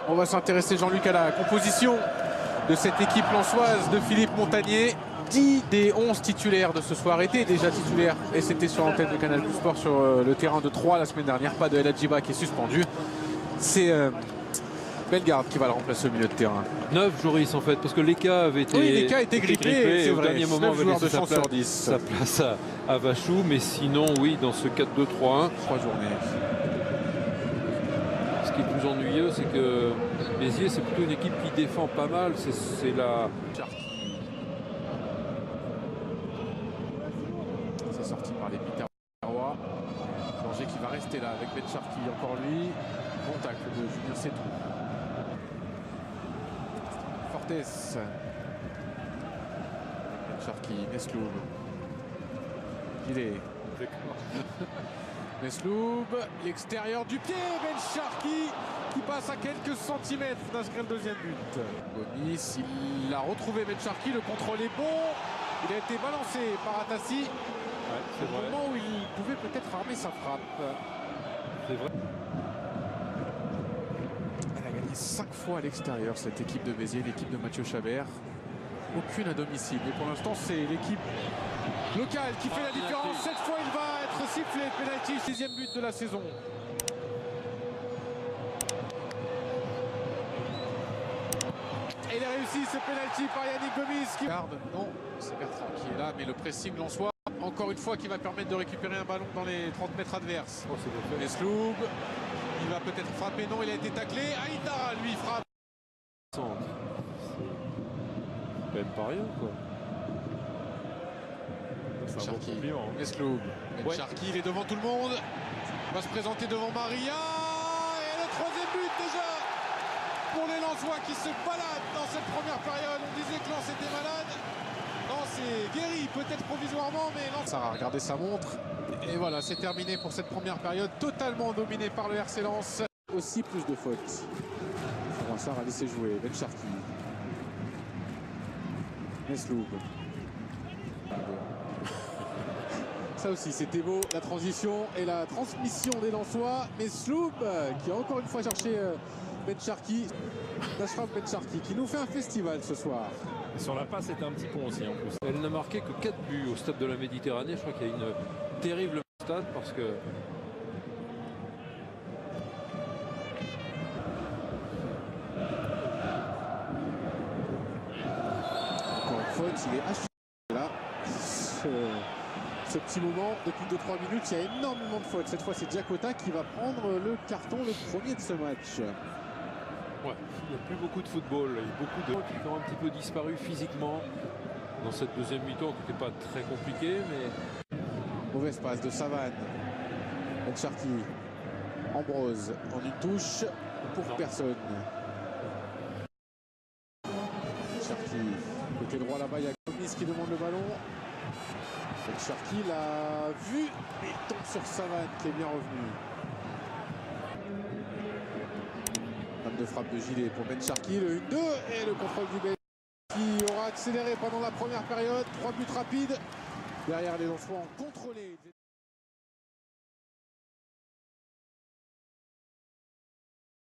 On va s'intéresser, Jean-Luc, à la composition de cette équipe lensoise de Philippe Montagnier. 10 des 11 titulaires de ce soir étaient déjà titulaires et c'était sur l'antenne de Canal+ Sport sur le terrain de Troyes la semaine dernière. Pas de El Hadjiba qui est suspendu. C'est Bellegarde qui va le remplacer au milieu de terrain. 9 Joris en fait, parce que Leka avait été, Leka était grippé, c'est au vrai. dernier moment avait laissé sa place à Vachou, mais sinon oui, dans ce 4-2-3-1. 3 journées. Ce qui est plus ennuyeux, c'est que Béziers, c'est plutôt une équipe qui défend pas mal. C'est la... C'est sorti par les Biterrois. Danger qui va rester là avec Ben Sharki, encore lui. Bon tacle de Julien Setou. Fortes. Ben Sharki, Mesloub. Gilet. Mesloub, l'extérieur du pied, Ben Sharki qui passe à quelques centimètres d'inscrire le deuxième but. Gomis, il a retrouvé Ben Sharki, le contrôle est bon. Il a été balancé par Atassi. C'est au moment où il pouvait peut-être armer sa frappe. C'est vrai. Elle a gagné 5 fois à l'extérieur, cette équipe de Béziers, l'équipe de Mathieu Chabert. Aucune à domicile. Mais pour l'instant, c'est l'équipe locale qui fait la différence. Cette fois, il va être sifflé. Penalty, 6e but de la saison. Et il a réussi ce penalty par Yannick Gomis. Qui garde. Non, c'est Bertrand qui est là, mais le pressing lensois. Encore une fois, qui va permettre de récupérer un ballon dans les 30 mètres adverses. Oh, Mesloub, il va peut-être frapper. Non, il a été taclé. Aïdara, lui, frappe. C'est même pas rien, quoi. C'est un bon compliment. Mesloub. Ben Sharki, il est devant tout le monde. Il va se présenter devant Maria. Et le 3e but déjà pour les Lensois qui se baladent dans cette première période. On disait que Lens était malade. Non, c'est guéri, peut-être provisoirement, mais Lens. Sarah, regardez sa montre. Et voilà, c'est terminé pour cette première période, totalement dominée par le RC Lens. Aussi plus de fautes. Sarah a laissé jouer. Ben Sharki. Mesloub. Ça aussi, c'était beau, la transition et la transmission des Lensois. Mesloub qui a encore une fois cherché Ben Sharki. Nashraf Ben Sharki qui nous fait un festival ce soir. Sur la passe, c'était un petit pont aussi en plus. Elle n'a marqué que 4 buts au stade de la Méditerranée. Je crois qu'il y a une terrible stade parce que... Encore une faute, il est haché là. Ce petit moment depuis 2-3 minutes, il y a énormément de fautes. Cette fois, c'est Diakota qui va prendre le carton, le premier de ce match. Ouais, il n'y a plus beaucoup de football. Il y a beaucoup de gens qui ont un petit peu disparu physiquement dans cette deuxième mi-temps qui n'était pas très compliquée, mais... Mauvaise passe de Savane. Ben Sharki. Ambrose en une touche pour personne. Sharki, côté droit là-bas, il y a Gomis qui demande le ballon. Ben Sharki l'a vu et il tombe sur Savane qui est bien revenu. De frappe de Gilet pour Ben Sharki, le 1-2 et le contrôle du Belge qui aura accéléré pendant la première période. 3 buts rapides. Derrière les Lensois ont contrôlé.